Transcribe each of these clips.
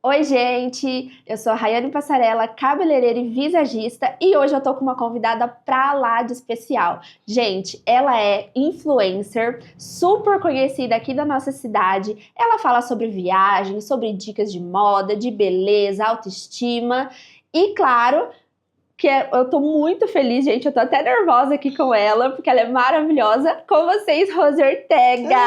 Oi, gente! Eu sou a Rayane Passarella, cabeleireira e visagista, e hoje eu tô com uma convidada pra lá de especial. Gente, ela é influencer, super conhecida aqui da nossa cidade. Ela fala sobre viagem, sobre dicas de moda, de beleza, autoestima e, claro, eu tô muito feliz, gente. Eu tô até nervosa aqui com ela, porque ela é maravilhosa. Com vocês, Rose Ortega!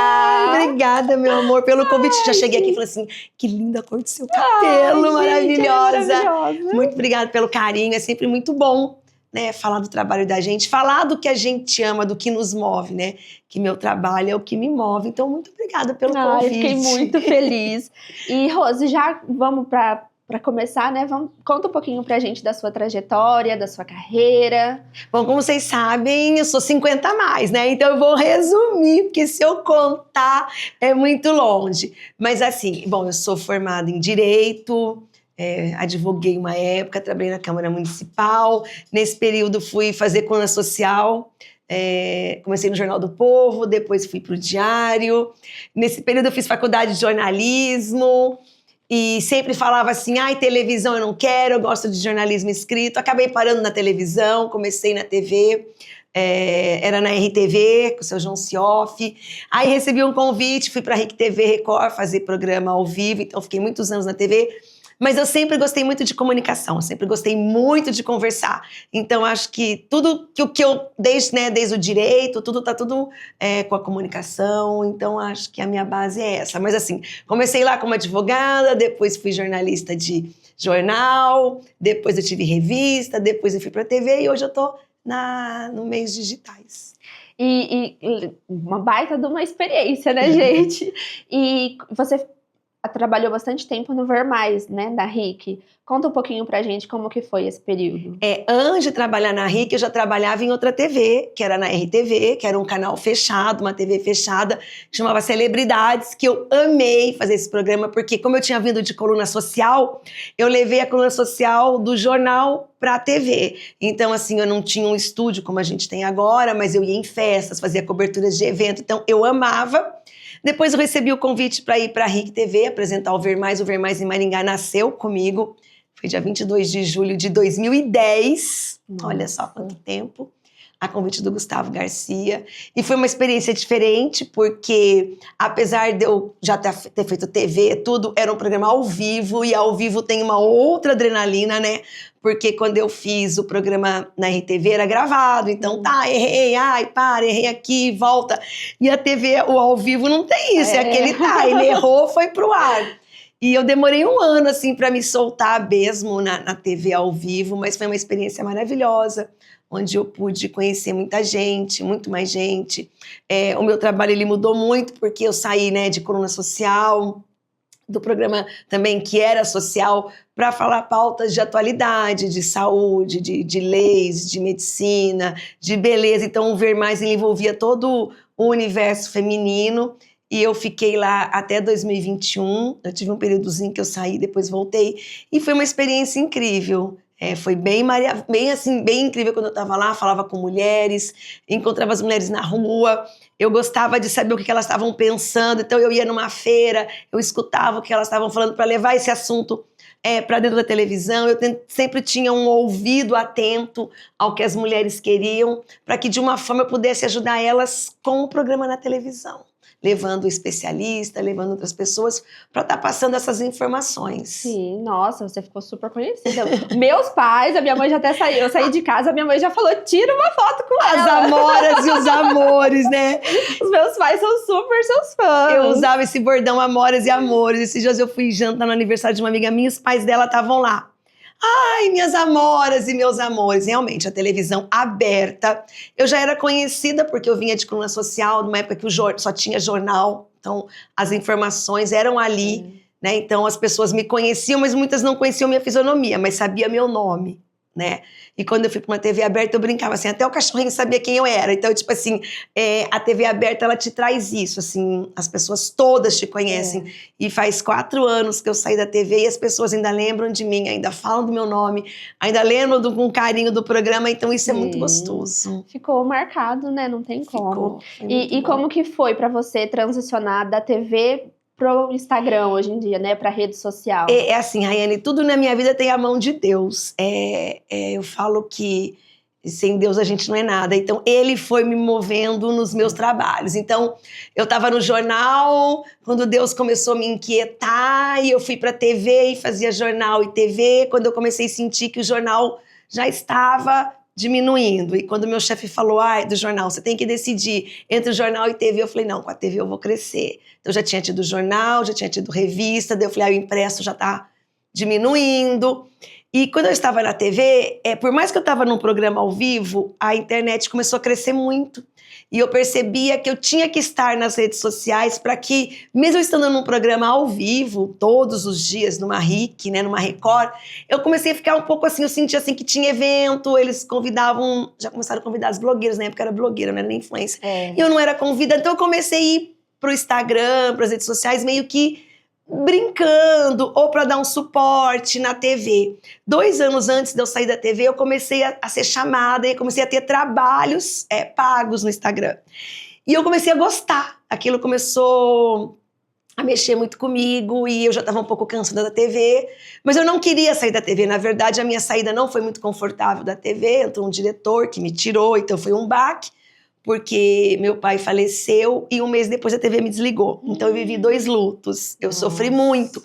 Obrigada, meu amor, pelo convite. Já cheguei aqui e falei assim, que linda a cor do seu cabelo, Gente, maravilhosa. ela é maravilhosa. Muito obrigada pelo carinho, é sempre muito bom, né, falar do trabalho da gente, falar do que a gente ama, do que nos move, né, que meu trabalho é o que me move. Então, muito obrigada pelo convite. Eu fiquei muito feliz. E, Rose, já vamos para começar, né? Conta um pouquinho pra gente da sua trajetória, da sua carreira. Bom, como vocês sabem, eu sou 50 a mais, né? Então eu vou resumir, porque se eu contar é muito longe. Mas assim, bom, eu sou formada em Direito, advoguei uma época, trabalhei na Câmara Municipal. Nesse período fui fazer coluna social, comecei no Jornal do Povo, depois fui para o Diário. Nesse período eu fiz faculdade de jornalismo. E sempre falava assim, televisão eu não quero, eu gosto de jornalismo escrito. Acabei parando na televisão, comecei na TV, era na RTV, com o seu João Cioff. Aí recebi um convite, fui para a RIC TV Record fazer programa ao vivo, então fiquei muitos anos na TV. Mas eu sempre gostei muito de comunicação, eu sempre gostei muito de conversar. Então, acho que tudo que eu, desde o direito, tudo com a comunicação. Então, acho que a minha base é essa. Mas assim, comecei lá como advogada, depois fui jornalista de jornal, depois eu tive revista, depois eu fui para a TV e hoje eu tô no meios digitais. E uma baita de uma experiência, né, gente? E você trabalhou bastante tempo no Ver Mais, né, da RIC. Conta um pouquinho pra gente como que foi esse período. Antes de trabalhar na RIC, eu já trabalhava em outra TV, que era na RTV, que era um canal fechado, uma TV fechada, que chamava Celebridades, que eu amei fazer esse programa, porque como eu tinha vindo de coluna social, eu levei a coluna social do jornal pra TV. Então, assim, eu não tinha um estúdio como a gente tem agora, mas eu ia em festas, fazia coberturas de evento, então eu amava. Depois eu recebi o convite para ir para a RIC TV, apresentar o Ver Mais em Maringá nasceu comigo. Foi dia 22 de julho de 2010. Nossa. Olha só quanto tempo. A convite do Gustavo Garcia. E foi uma experiência diferente, porque apesar de eu já ter feito TV, tudo, era um programa ao vivo, e ao vivo tem uma outra adrenalina, né? Porque quando eu fiz o programa na RTV era gravado, então errei, errei aqui, volta. E a TV, o ao vivo não tem isso, é aquele ele errou, foi pro ar. E eu demorei um ano, assim, para me soltar mesmo na TV ao vivo, mas foi uma experiência maravilhosa, onde eu pude conhecer muita gente, muito mais gente. O meu trabalho, ele mudou muito, porque eu saí, né, de coluna social, do programa também que era social, para falar pautas de atualidade, de saúde, de leis, de medicina, de beleza. Então, o Ver Mais ele envolvia todo o universo feminino, e eu fiquei lá até 2021. Eu tive um períodozinho que eu saí, depois voltei, e foi uma experiência incrível. Foi bem incrível quando eu estava lá, falava com mulheres, encontrava as mulheres na rua, eu gostava de saber o que elas estavam pensando, então eu ia numa feira, eu escutava o que elas estavam falando para levar esse assunto para dentro da televisão. Eu sempre tinha um ouvido atento ao que as mulheres queriam, para que de uma forma eu pudesse ajudar elas com o programa na televisão, levando o especialista, levando outras pessoas para estar passando essas informações. Sim, nossa, você ficou super conhecida. Meus pais, a minha mãe já até saiu, eu saí de casa, a minha mãe já falou, tira uma foto com ela. As amoras e os amores, né? Os meus pais são super seus fãs. Eu usava esse bordão amoras e amores. Esses dias eu fui jantar no aniversário de uma amiga minha, os pais dela estavam lá. Ai, minhas amoras e meus amores. Realmente, a televisão aberta. Eu já era conhecida porque eu vinha de coluna social, numa época que só tinha jornal. Então, as informações eram ali, né? Então, as pessoas me conheciam, mas muitas não conheciam minha fisionomia, mas sabia meu nome, né? E quando eu fui para uma TV aberta, eu brincava assim, até o cachorrinho sabia quem eu era. Então, tipo assim, a TV aberta, ela te traz isso, assim, as pessoas todas te conhecem. E faz 4 anos que eu saí da TV e as pessoas ainda lembram de mim, ainda falam do meu nome, ainda lembram com carinho do programa, então isso é muito gostoso. Ficou marcado, né? Não tem como. Ficou. E como que foi para você transicionar da TV pro Instagram hoje em dia, né? Pra rede social? É assim, Raiane, tudo na minha vida tem a mão de Deus. Eu falo que sem Deus a gente não é nada. Então, ele foi me movendo nos meus trabalhos. Então, eu estava no jornal, quando Deus começou a me inquietar, e eu fui para a TV e fazia jornal e TV, quando eu comecei a sentir que o jornal já estava diminuindo. E quando meu chefe falou, do jornal, você tem que decidir entre o jornal e TV, eu falei, não, com a TV eu vou crescer. Então, eu já tinha tido jornal, já tinha tido revista, daí eu falei, o impresso já está diminuindo. E quando eu estava na TV, por mais que eu estava num programa ao vivo, a internet começou a crescer muito. E eu percebia que eu tinha que estar nas redes sociais para que, mesmo eu estando num programa ao vivo, todos os dias, numa RIC, né, numa Record, eu comecei a ficar um pouco assim, eu sentia assim que tinha evento, eles convidavam, já começaram a convidar as blogueiras, na época eu era blogueira, não era nem influencer. E eu não era convidada, então eu comecei a ir pro Instagram, para as redes sociais, meio que brincando, ou para dar um suporte na TV. 2 anos antes de eu sair da TV, eu comecei a ser chamada e comecei a ter trabalhos pagos no Instagram. E eu comecei a gostar. Aquilo começou a mexer muito comigo e eu já estava um pouco cansada da TV, mas eu não queria sair da TV. Na verdade, a minha saída não foi muito confortável da TV. Entrou um diretor que me tirou, então foi um baque, porque meu pai faleceu e 1 mês depois a TV me desligou. Então eu vivi 2 lutos, eu sofri muito.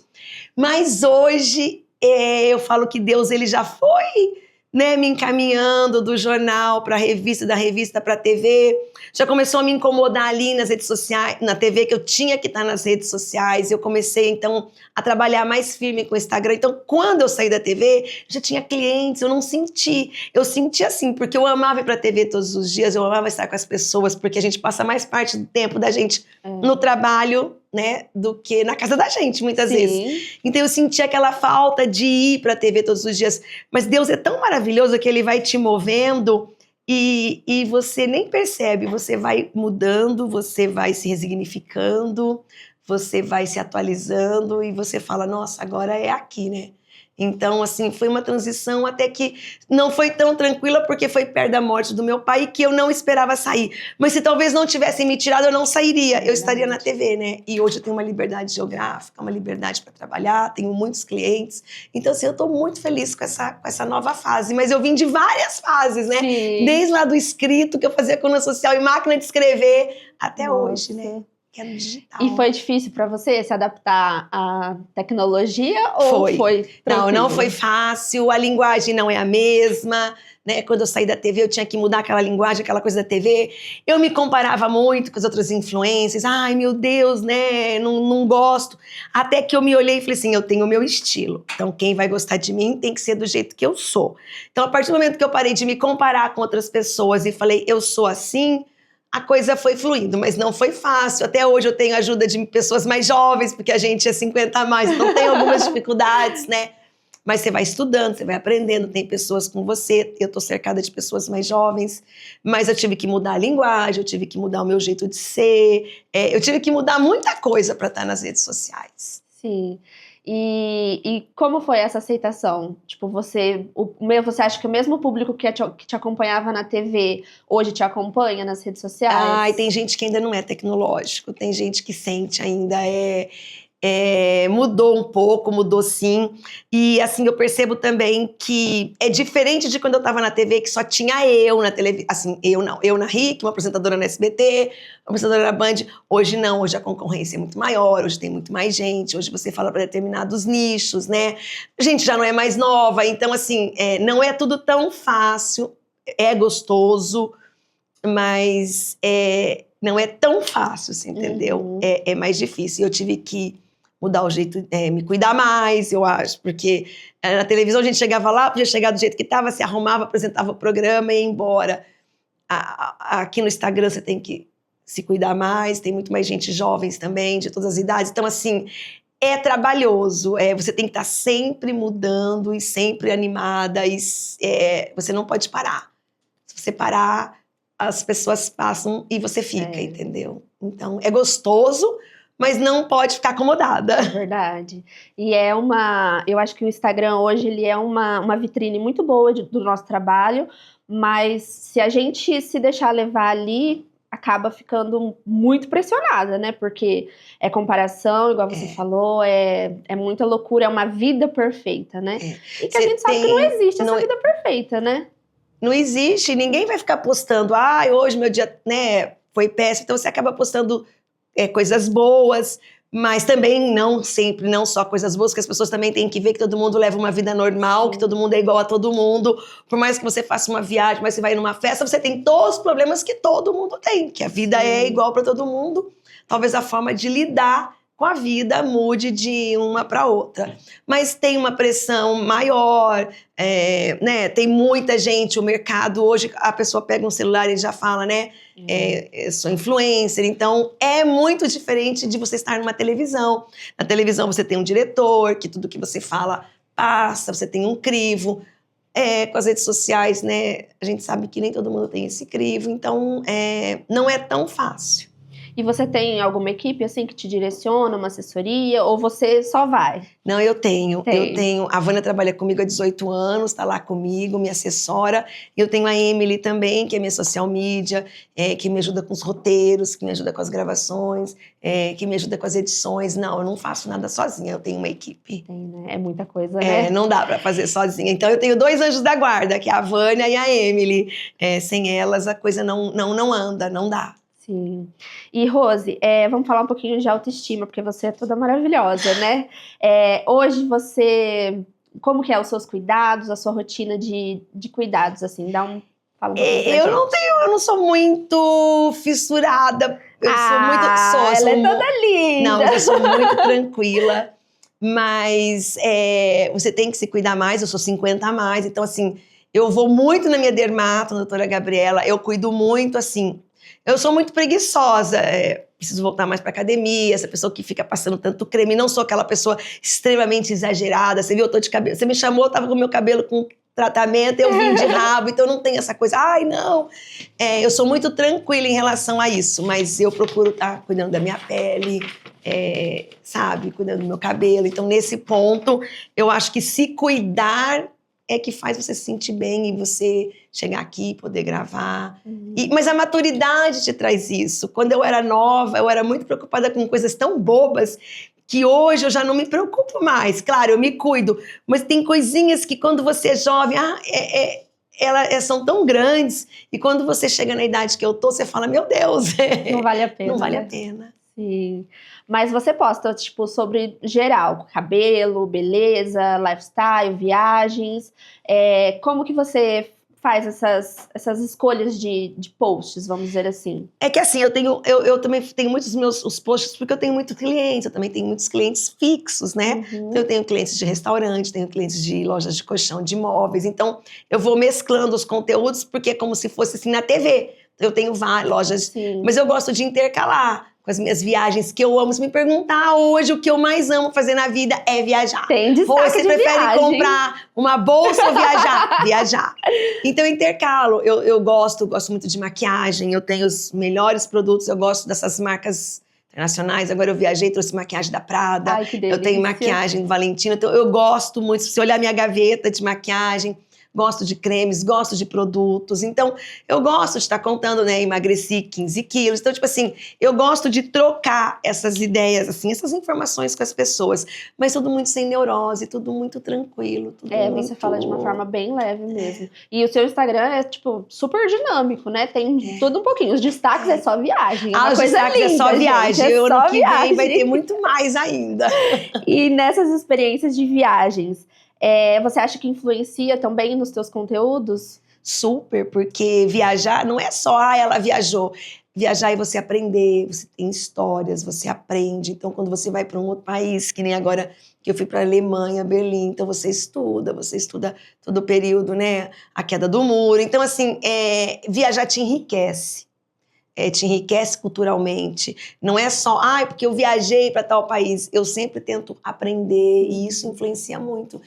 Mas hoje eu falo que Deus ele já foi, né, me encaminhando do jornal para a revista, da revista para a TV. Já começou a me incomodar ali nas redes sociais, na TV, que eu tinha que estar nas redes sociais. Eu comecei, então, a trabalhar mais firme com o Instagram. Então, quando eu saí da TV, já tinha clientes, eu não senti. Eu senti assim, porque eu amava ir para a TV todos os dias, eu amava estar com as pessoas, porque a gente passa mais parte do tempo da gente no trabalho, né, do que na casa da gente, muitas vezes. Então eu senti aquela falta de ir para a TV todos os dias. Mas Deus é tão maravilhoso que ele vai te movendo e você nem percebe, você vai mudando, você vai se resignificando, você vai se atualizando e você fala, nossa, agora é aqui, né? Então, assim, foi uma transição até que não foi tão tranquila, porque foi perto da morte do meu pai, que eu não esperava sair. Mas se talvez não tivessem me tirado, eu não sairia. Eu estaria na TV, né? E hoje eu tenho uma liberdade geográfica, uma liberdade para trabalhar, tenho muitos clientes. Então, assim, eu estou muito feliz com essa nova fase. Mas eu vim de várias fases, né? Sim. Desde lá do escrito, que eu fazia coluna social e máquina de escrever, até hoje, né? Que é no digital. E foi difícil para você se adaptar à tecnologia ou foi tranquilo? Não foi fácil, a linguagem não é a mesma, né? Quando eu saí da TV, eu tinha que mudar aquela linguagem, aquela coisa da TV. Eu me comparava muito com as outras influências. Ai, meu Deus, né? Não gosto. Até que eu me olhei e falei assim, eu tenho o meu estilo. Então, quem vai gostar de mim tem que ser do jeito que eu sou. Então, a partir do momento que eu parei de me comparar com outras pessoas e falei, eu sou assim, a coisa foi fluindo, mas não foi fácil. Até hoje eu tenho ajuda de pessoas mais jovens, porque a gente é 50 a mais, então tem algumas dificuldades, né? Mas você vai estudando, você vai aprendendo, tem pessoas com você, eu tô cercada de pessoas mais jovens, mas eu tive que mudar a linguagem, eu tive que mudar o meu jeito de ser, eu tive que mudar muita coisa para estar nas redes sociais. Sim. E como foi essa aceitação? Tipo, você acha que o mesmo público que te acompanhava na TV hoje te acompanha nas redes sociais? Ai, tem gente que ainda não é tecnológico, tem gente que sente ainda, mudou um pouco, mudou sim. E assim, eu percebo também que é diferente de quando eu estava na TV, que só tinha eu na televisão. Assim, eu na RIC, uma apresentadora na SBT, uma apresentadora na Band. Hoje não, hoje a concorrência é muito maior, hoje tem muito mais gente, hoje você fala para determinados nichos, né? A gente já não é mais nova, então assim, não é tudo tão fácil, é gostoso, mas não é tão fácil, você entendeu? É mais difícil. Eu tive que mudar o jeito, me cuidar mais, eu acho, porque na televisão a gente chegava lá, podia chegar do jeito que estava, se arrumava, apresentava o programa e ia embora. Aqui no Instagram você tem que se cuidar mais, tem muito mais gente jovens também, de todas as idades, então assim, é trabalhoso, você tem que estar sempre mudando e sempre animada, e você não pode parar. Se você parar, as pessoas passam e você fica, entendeu? Então, é gostoso, mas não pode ficar acomodada. É verdade. E eu acho que o Instagram hoje, ele é uma vitrine muito boa do nosso trabalho, mas se a gente se deixar levar ali, acaba ficando muito pressionada, né? Porque é comparação, igual você falou, é muita loucura, é uma vida perfeita, né? E que a gente sabe que não existe essa vida perfeita, né? Não existe, ninguém vai ficar postando, hoje meu dia, né, foi péssimo, então você acaba postando coisas boas, mas também não sempre, não só coisas boas, que as pessoas também têm que ver que todo mundo leva uma vida normal, que todo mundo é igual a todo mundo, por mais que você faça uma viagem, mas você vai numa festa, você tem todos os problemas que todo mundo tem, que a vida é igual para todo mundo, talvez a forma de lidar com a vida mude de uma para outra. Mas tem uma pressão maior, né? Tem muita gente, o mercado hoje, a pessoa pega um celular e já fala, né? Eu sou influencer, então é muito diferente de você estar numa televisão. Na televisão você tem um diretor, que tudo que você fala passa, você tem um crivo. Com as redes sociais, né? A gente sabe que nem todo mundo tem esse crivo, então não é tão fácil. E você tem alguma equipe assim que te direciona, uma assessoria, ou você só vai? Não, eu tenho. A Vânia trabalha comigo há 18 anos, está lá comigo, me assessora. Eu tenho a Emily também, que é minha social media, que me ajuda com os roteiros, que me ajuda com as gravações, que me ajuda com as edições. Não, eu não faço nada sozinha, eu tenho uma equipe. Tem, né? É muita coisa, né? Não dá para fazer sozinha. Então eu tenho 2 anjos da guarda, que é a Vânia e a Emily. Sem elas a coisa não anda, não dá. Sim. E, Rose, vamos falar um pouquinho de autoestima, porque você é toda maravilhosa, né? Hoje você... Como que é os seus cuidados, a sua rotina de cuidados, assim? Fala um pouquinho pra gente. Eu não sou muito fissurada. Ela é toda linda. Não, eu sou muito tranquila. Mas você tem que se cuidar mais, eu sou 50 a mais. Então, assim, eu vou muito na minha dermato, doutora Gabriela. Eu cuido muito, assim... Eu sou muito preguiçosa, preciso voltar mais pra academia, essa pessoa que fica passando tanto creme, não sou aquela pessoa extremamente exagerada, você viu, eu tô de cabelo, você me chamou, eu tava com o meu cabelo com tratamento, eu vim de rabo, então não tem essa coisa, não. Eu sou muito tranquila em relação a isso, mas eu procuro estar cuidando da minha pele, sabe, cuidando do meu cabelo, então nesse ponto, eu acho que se cuidar é que faz você se sentir bem e você chegar aqui e poder gravar. Mas a maturidade te traz isso. Quando eu era nova, eu era muito preocupada com coisas tão bobas que hoje eu já não me preocupo mais. Claro, eu me cuido, mas tem coisinhas que quando você é jovem, elas são tão grandes e quando você chega na idade que eu tô, você fala, meu Deus, não vale a pena. Não vale a pena. Sim. Mas você posta, tipo, sobre geral, cabelo, beleza, lifestyle, viagens. Como que você faz essas escolhas de posts, vamos dizer assim? É que assim, eu também tenho muitos os posts porque eu tenho muitos clientes, eu também tenho muitos clientes fixos, né? Então eu tenho clientes de restaurante, tenho clientes de lojas de colchão, de imóveis, então eu vou mesclando os conteúdos porque é como se fosse assim na TV. Eu tenho várias lojas, mas eu gosto de intercalar com as minhas viagens que eu amo. Se me perguntar hoje o que eu mais amo fazer na vida é viajar. Tem destaque você de prefere viagem. comprar uma bolsa ou viajar? Viajar. Então eu intercalo. Eu gosto muito de maquiagem. Eu tenho os melhores produtos. Eu gosto dessas marcas internacionais. Agora eu viajei, trouxe maquiagem da Prada. Ai, que delícia. Eu tenho maquiagem Valentina. Então eu gosto muito. Se você olhar minha gaveta de maquiagem, gosto de cremes, gosto de produtos. Então, eu gosto de estar contando, né? Emagreci 15 quilos. Então, tipo assim, eu gosto de trocar essas ideias, assim, essas informações com as pessoas. Mas tudo muito sem neurose, tudo muito tranquilo. Você fala de uma forma bem leve mesmo. E o seu Instagram é, tipo, super dinâmico, né? Tem tudo um pouquinho. Os destaques é só viagem. Os destaques é só viagem. Gente, ano que vem vai ter muito mais ainda. E nessas experiências de viagens, você acha que influencia também nos teus conteúdos? Super, porque viajar não é só, ela viajou. Viajar é você aprender, você tem histórias, você aprende. Então, quando você vai para um outro país, que nem agora que eu fui para a Alemanha, Berlim, então você estuda todo o período, né? A queda do muro. Então, assim, viajar te enriquece. Te enriquece culturalmente. Não é só, porque eu viajei para tal país. Eu sempre tento aprender e isso influencia muito.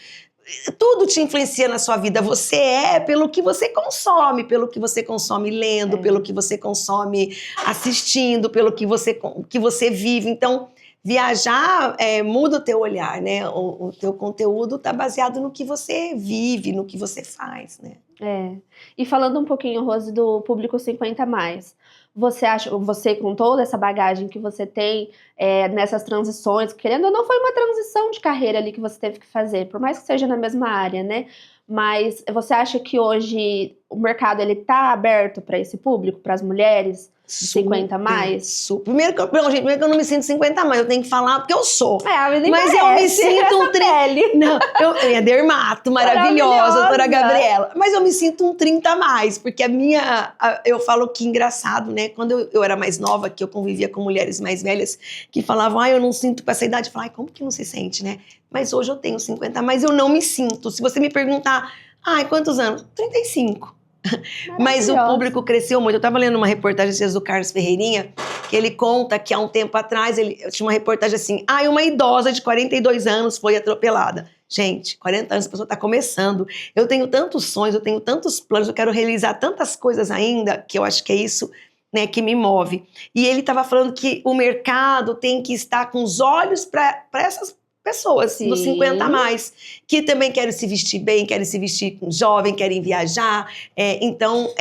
Tudo te influencia na sua vida. Você pelo que você consome lendo, pelo que você consome assistindo, pelo que você vive. Então, viajar muda o teu olhar, né? O teu conteúdo está baseado no que você vive, no que você faz, né? E falando um pouquinho, Rose, do público 50+, você acha, você com toda essa bagagem que você tem nessas transições, querendo ou não, foi uma transição de carreira ali que você teve que fazer, por mais que seja na mesma área, né? Mas você acha que hoje o mercado ele tá aberto para esse público, para as mulheres de 50 a mais? Primeiro que eu não me sinto 50 a mais, eu tenho que falar porque eu sou. A vida Mas eu me sinto um pele. Não, eu é dermato, maravilhosa, doutora Gabriela. Mas eu me sinto um 30 a mais, porque eu falo que engraçado, né? Quando eu era mais nova, que eu convivia com mulheres mais velhas, que falavam, eu não sinto com essa idade. Eu falava, como que não se sente, né? Mas hoje eu tenho 50, mas eu não me sinto. Se você me perguntar, quantos anos? 35. Mas o público cresceu muito. Eu estava lendo uma reportagem do Carlos Ferreirinha, que ele conta que há um tempo atrás, eu tinha uma reportagem assim, uma idosa de 42 anos foi atropelada. Gente, 40 anos, a pessoa está começando. Eu tenho tantos sonhos, eu tenho tantos planos, eu quero realizar tantas coisas ainda, que eu acho que é isso, né, que me move. E ele estava falando que o mercado tem que estar com os olhos para essas pessoas, Sim. Dos 50 a mais, que também querem se vestir bem, querem se vestir jovem, querem viajar. Então,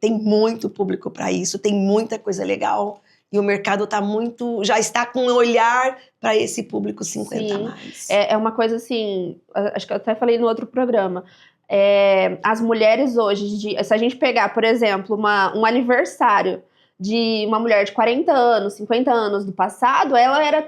tem muito público para isso, tem muita coisa legal. E o mercado já está com um olhar para esse público 50 a mais. É uma coisa assim, acho que eu até falei no outro programa. As mulheres hoje, se a gente pegar, por exemplo, um aniversário de uma mulher de 40 anos, 50 anos do passado, ela era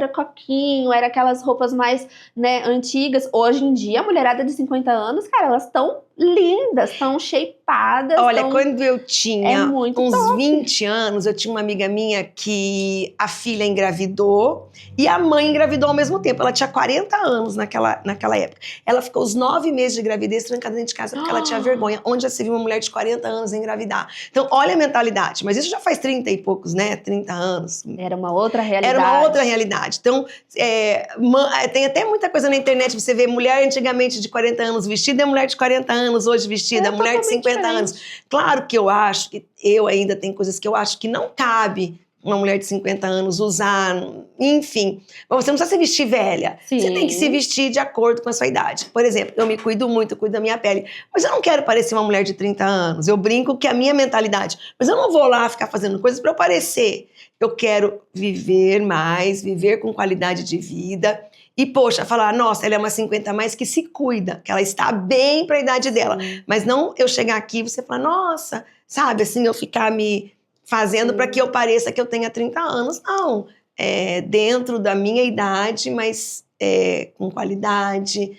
coquinho, era aquelas roupas mais, né, antigas. Hoje em dia, a mulherada de 50 anos, cara, elas estão lindas, estão shapeadas. Olha, quando eu tinha uns top. 20 anos, eu tinha uma amiga minha que a filha engravidou e a mãe engravidou ao mesmo tempo. Ela tinha 40 anos naquela época. Ela ficou os 9 meses de gravidez trancada dentro de casa porque ela tinha vergonha. Onde já se viu uma mulher de 40 anos engravidar? Então, olha a mentalidade. Mas isso já faz 30 e poucos, né? 30 anos. Era uma outra realidade. Era uma outra realidade. Então, tem até muita coisa na internet. Você vê mulher antigamente de 40 anos vestida e mulher de 40 anos hoje vestida, mulher de 50 anos. Claro que eu ainda tenho coisas que eu acho que não cabe uma mulher de 50 anos usar, enfim. Mas você não precisa se vestir velha. Sim. Você tem que se vestir de acordo com a sua idade. Por exemplo, eu me cuido muito, eu cuido da minha pele. Mas eu não quero parecer uma mulher de 30 anos. Eu brinco que é a minha mentalidade. Mas eu não vou lá ficar fazendo coisas para eu parecer. Eu quero viver mais, viver com qualidade de vida. E, poxa, falar, nossa, ela é uma 50 a mais que se cuida, que ela está bem para a idade dela. Mas não eu chegar aqui e você falar, nossa, sabe, assim, eu ficar me fazendo para que eu pareça que eu tenha 30 anos. Não, dentro da minha idade, mas com qualidade,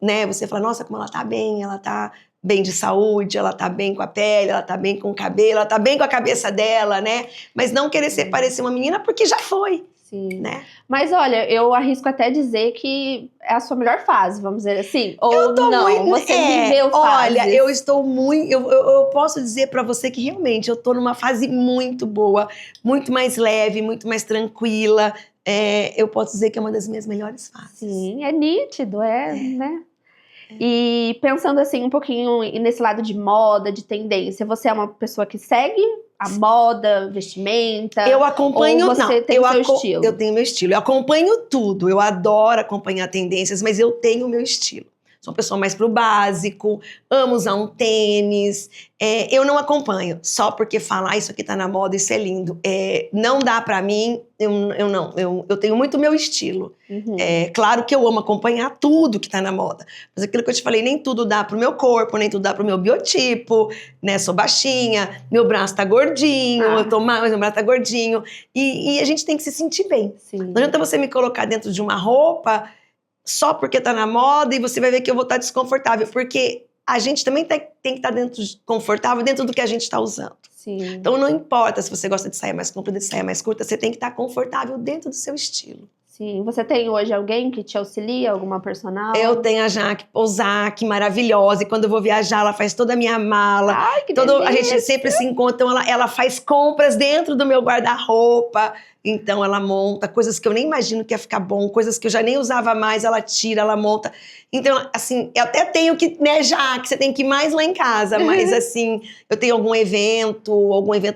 né? Você fala, nossa, como ela tá bem de saúde, ela tá bem com a pele, ela tá bem com o cabelo, ela tá bem com a cabeça dela, né? Mas não querer parecer uma menina porque já foi. Sim. Né? Mas olha, eu arrisco até dizer que é a sua melhor fase, vamos dizer assim. Ou você viveu fases. Olha, eu estou muito... Eu posso dizer pra você que realmente eu tô numa fase muito boa, muito mais leve, muito mais tranquila. Eu posso dizer que é uma das minhas melhores fases. Sim, é nítido, né? E pensando assim um pouquinho nesse lado de moda, de tendência, você é uma pessoa que segue a moda, vestimenta? Eu acompanho, ou você tem o seu estilo? Eu tenho meu estilo. Eu acompanho tudo. Eu adoro acompanhar tendências, mas eu tenho o meu estilo. Sou uma pessoa mais pro básico, amo usar um tênis. Eu não acompanho só porque falar isso aqui tá na moda, isso é lindo. Não dá pra mim, eu tenho muito meu estilo. Uhum. Claro que eu amo acompanhar tudo que tá na moda. Mas aquilo que eu te falei, nem tudo dá pro meu corpo, nem tudo dá pro meu biotipo, né? Sou baixinha, meu braço tá gordinho, eu tô mais, meu braço tá gordinho. E a gente tem que se sentir bem. Sim. Não adianta você me colocar dentro de uma roupa só porque tá na moda e você vai ver que eu vou estar desconfortável. Porque a gente também tem que estar confortável dentro do que a gente está usando. Sim. Então não importa se você gosta de saia mais comprida, de saia mais curta, você tem que estar confortável dentro do seu estilo. Sim. Você tem hoje alguém que te auxilia, alguma personal? Eu tenho a Jaque Poussac, maravilhosa, e quando eu vou viajar, ela faz toda a minha mala. Ai, que A gente sempre se encontra, então ela faz compras dentro do meu guarda-roupa. Então ela monta coisas que eu nem imagino que ia ficar bom, coisas que eu já nem usava mais, ela tira, ela monta. Então, assim, eu até tenho que, né, Jaque, você tem que ir mais lá em casa, mas assim, eu tenho algum evento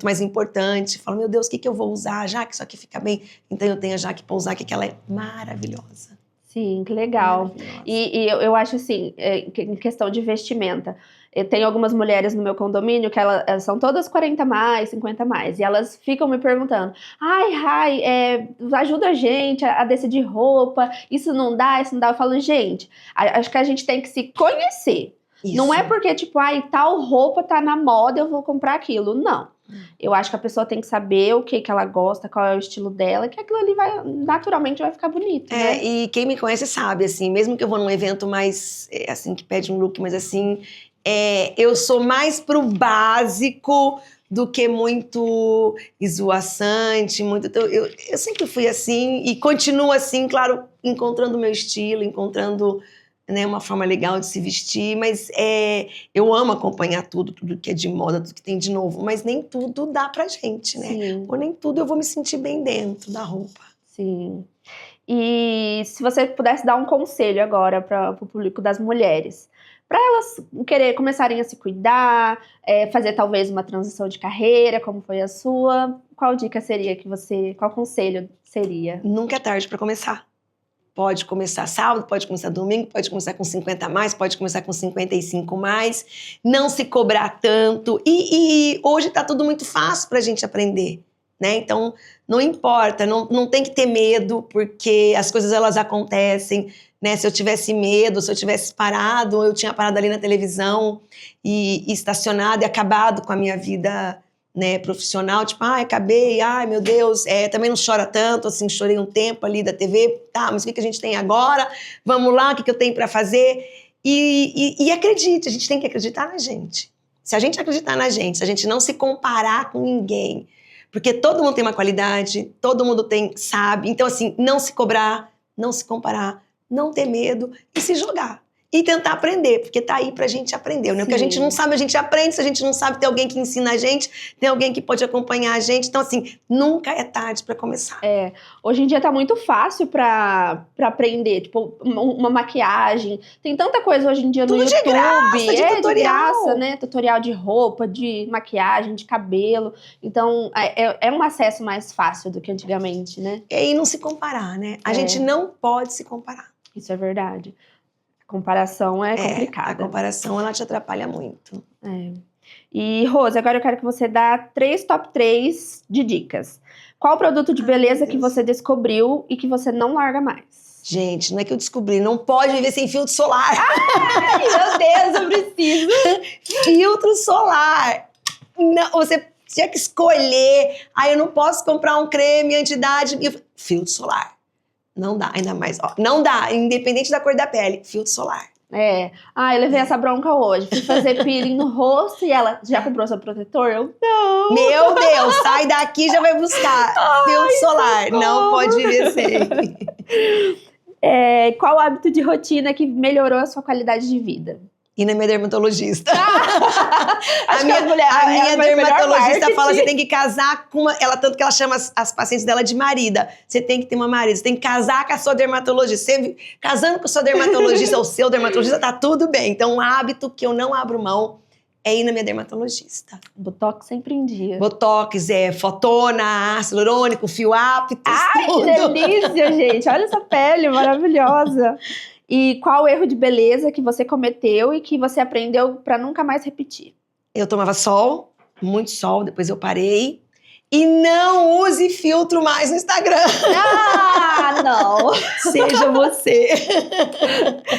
mais importante, falo, meu Deus, o que eu vou usar? Jaque, isso aqui fica bem. Então eu tenho a Jaque Poussac, que ela é maravilhosa. Sim, que legal. Maravilhosa. E eu acho assim, em questão de vestimenta, eu tenho algumas mulheres no meu condomínio que elas são todas 40 mais, 50 mais, e elas ficam me perguntando: ai, ajuda a gente a decidir roupa, isso não dá, isso não dá. Eu falo, gente, acho que a gente tem que se conhecer. Isso. Não é porque, tipo, tal roupa tá na moda, eu vou comprar aquilo. Não. Eu acho que a pessoa tem que saber o que ela gosta, qual é o estilo dela, que aquilo ali naturalmente vai ficar bonito, né? E quem me conhece sabe, assim, mesmo que eu vou num evento mais, assim, que pede um look, mas assim, eu sou mais pro básico do que muito esvoaçante, muito... Eu sempre fui assim e continuo assim, claro, encontrando o meu estilo, encontrando, né, uma forma legal de se vestir, mas eu amo acompanhar tudo que é de moda, tudo que tem de novo, mas nem tudo dá pra gente, né? Sim. Ou nem tudo eu vou me sentir bem dentro da roupa. Sim. E se você pudesse dar um conselho agora para o público das mulheres, para elas começarem a se cuidar, fazer talvez uma transição de carreira, como foi a sua, qual dica seria qual conselho seria? Nunca é tarde para começar. Pode começar sábado, pode começar domingo, pode começar com 50 a mais, pode começar com 55 mais. Não se cobrar tanto. E hoje tá tudo muito fácil pra gente aprender, né? Então, não importa, não tem que ter medo, porque as coisas elas acontecem, né? Se eu tivesse medo, se eu tivesse parado, eu tinha parado ali na televisão e estacionado e acabado com a minha vida, né, profissional, tipo, acabei, meu Deus, também não chora tanto, assim, chorei um tempo ali da TV, tá, mas o que a gente tem agora? Vamos lá, o que eu tenho para fazer? E acredite, a gente tem que acreditar na gente. Se a gente acreditar na gente, se a gente não se comparar com ninguém, porque todo mundo tem uma qualidade, todo mundo sabe, então assim, não se cobrar, não se comparar, não ter medo e se jogar. E tentar aprender, porque tá aí pra gente aprender, né? O que a gente não sabe, a gente aprende. Se a gente não sabe, tem alguém que ensina a gente, tem alguém que pode acompanhar a gente. Então, assim, nunca é tarde pra começar. Hoje em dia tá muito fácil pra aprender, tipo, uma maquiagem. Tem tanta coisa hoje em dia no Tudo YouTube. De graça, de graça, né? Tutorial de roupa, de maquiagem, de cabelo. Então, é um acesso mais fácil do que antigamente, né? E não se comparar, né? A gente não pode se comparar. Isso é verdade. Comparação é complicada. A comparação, ela te atrapalha muito. E, Rose, agora eu quero que você dê top 3 de dicas. Qual produto de beleza que você descobriu e que você não larga mais? Gente, não é que eu descobri, não pode viver sem filtro solar. Ai, meu Deus, eu preciso. Filtro solar. Não, você tinha que escolher. Eu não posso comprar um creme anti-idade. Filtro solar. Não dá, ainda mais, não dá, independente da cor da pele, filtro solar. Eu levei essa bronca hoje, fui fazer peeling no rosto e ela, já comprou seu protetor? Eu, não. Meu Deus, sai daqui e já vai buscar filtro solar, socorro. Não pode viver sem. Qual hábito de rotina que melhorou a sua qualidade de vida? Ir na minha dermatologista. A minha dermatologista fala que você tem que casar com tanto que ela chama as pacientes dela de marida. Você tem que ter uma marida, você tem que casar com a sua dermatologista. Casando com a sua dermatologista ou seu dermatologista, tá tudo bem. Então, um hábito que eu não abro mão é ir na minha dermatologista. Botox sempre em dia. Botox, fotona, ácido hialurônico, fio áptis, tudo. Que delícia, gente. Olha essa pele maravilhosa. E qual erro de beleza que você cometeu e que você aprendeu pra nunca mais repetir? Eu tomava sol, muito sol, depois eu parei. E não use filtro mais no Instagram. Não! Seja você.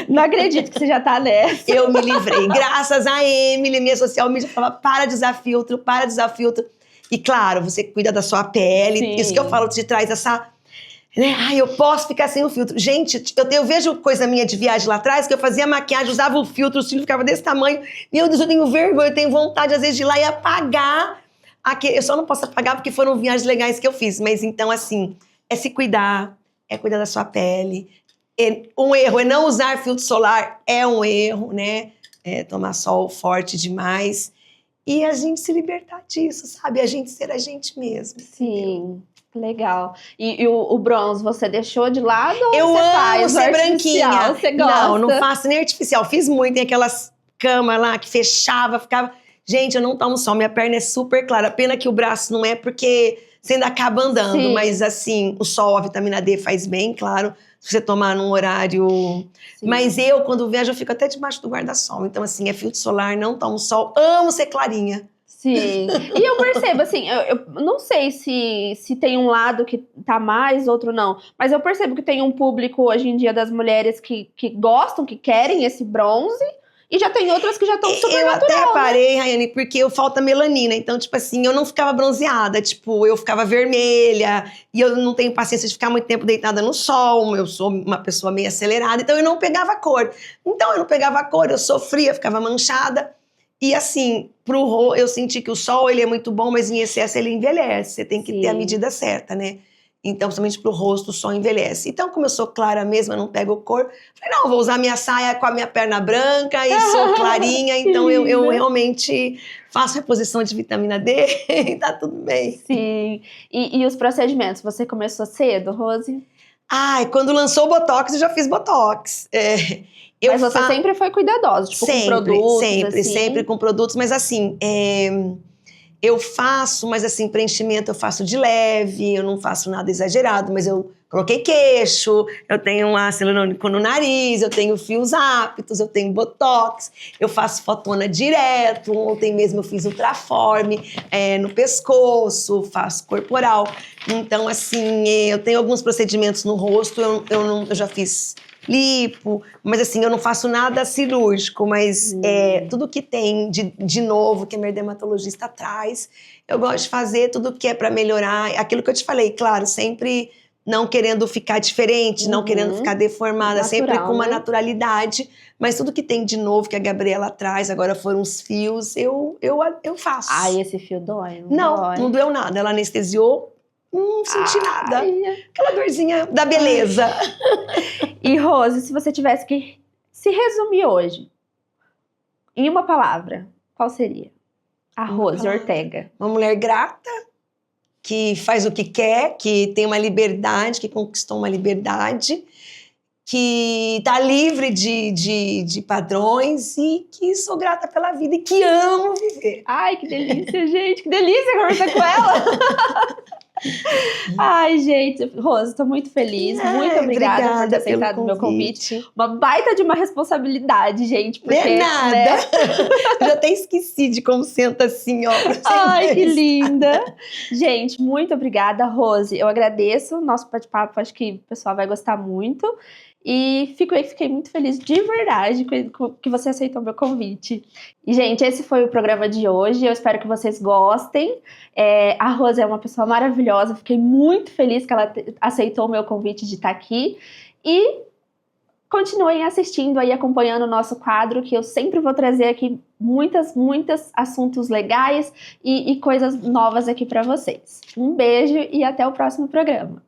Não acredito que você já tá nessa. Eu me livrei. Graças a Emily, minha social media, falava, para de usar filtro, para de usar filtro. E claro, você cuida da sua pele. Sim. Isso que eu falo, te traz essa... eu posso ficar sem o filtro. Gente, eu vejo coisa minha de viagem lá atrás, que eu fazia maquiagem, usava o filtro, o cílio ficava desse tamanho. Meu Deus, eu tenho vergonha, eu tenho vontade, às vezes, de ir lá e apagar. Eu só não posso apagar porque foram viagens legais que eu fiz. Mas então, assim, é se cuidar, é cuidar da sua pele. Um erro é não usar filtro solar, é um erro, né? Tomar sol forte demais. E a gente se libertar disso, sabe? A gente ser a gente mesmo. Sim. Entendeu? Legal. E o bronze, você deixou de lado ou eu você amo faz ser branquinha. Você gosta? Não faço nem artificial. Fiz muito, tem aquelas camas lá que fechava, ficava... Gente, eu não tomo sol, minha perna é super clara. Pena que o braço não é, porque você ainda acaba andando. Sim. Mas assim, o sol, a vitamina D faz bem, claro. se você tomar num horário... Sim. Mas eu, quando vejo, eu fico até debaixo do guarda-sol. Então, assim, é filtro solar, não tomo sol. Amo ser clarinha. Sim, e eu percebo, assim, eu não sei se tem um lado que tá mais, outro não, mas eu percebo que tem um público hoje em dia das mulheres que gostam, que querem esse bronze, e já tem outras que já estão super Eu natural, até parei, Rayane, porque eu falta melanina. Então, tipo assim, eu não ficava bronzeada. Tipo, eu ficava vermelha. E eu não tenho paciência de ficar muito tempo deitada no sol. Eu sou uma pessoa meio acelerada. Então, eu não pegava cor. Então, eu não pegava cor, eu sofria, ficava manchada. E assim, eu senti que o sol, ele é muito bom, mas em excesso ele envelhece. Você tem que ter a medida certa, né? Então, principalmente pro rosto, o sol envelhece. Então, como eu sou clara mesmo, eu não pego cor, falei, não, vou usar minha saia com a minha perna branca e sou clarinha, então eu realmente faço reposição de vitamina D e tá tudo bem. Sim. E os procedimentos, você começou cedo, Rose? Ai, quando lançou o Botox, eu já fiz Botox. Mas você sempre foi cuidadosa, tipo, com produtos, sempre com produtos, mas assim, eu faço, mas assim, preenchimento eu faço de leve, eu não faço nada exagerado, mas eu coloquei queixo, eu tenho um ácido hialurônico no nariz, eu tenho fios aptos, eu tenho botox, eu faço fotona direto, ontem mesmo eu fiz ultraforme no pescoço, faço corporal. Então, assim, eu tenho alguns procedimentos no rosto, eu já fiz lipo, mas assim, eu não faço nada cirúrgico, mas tudo que tem de novo, que a minha dermatologista traz, eu gosto de fazer tudo que é para melhorar, aquilo que eu te falei, claro, sempre não querendo ficar diferente, não querendo ficar deformada, natural, sempre com uma né? naturalidade, mas tudo que tem de novo, que a Gabriela traz, agora foram os fios, eu faço. Ai, esse fio dói? Não doeu nada, ela anestesiou, não senti nada. Aquela dorzinha da beleza. E Rose, se você tivesse que se resumir hoje em uma palavra, qual seria? A Rose Ortega. Uma mulher grata, que faz o que quer, que tem uma liberdade, que conquistou uma liberdade, que tá livre de padrões e que sou grata pela vida e que amo viver. Ai, que delícia, gente. Que delícia conversar com ela. Ai, gente, Rose, tô muito feliz. Muito obrigada por ter aceitado o meu convite. Uma baita de uma responsabilidade, gente. Porque, não é nada. Né? Eu já até esqueci de como senta assim, ó. Ai, que linda. Gente, muito obrigada, Rose. Eu agradeço o nosso bate-papo. Acho que o pessoal vai gostar muito. E fiquei muito feliz de verdade que você aceitou meu convite. E, gente, esse foi o programa de hoje. Eu espero que vocês gostem. A Rose é uma pessoa maravilhosa. Fiquei muito feliz que ela aceitou o meu convite de estar aqui. E continuem assistindo aí, acompanhando o nosso quadro, que eu sempre vou trazer aqui muitos assuntos legais e coisas novas aqui para vocês. Um beijo e até o próximo programa.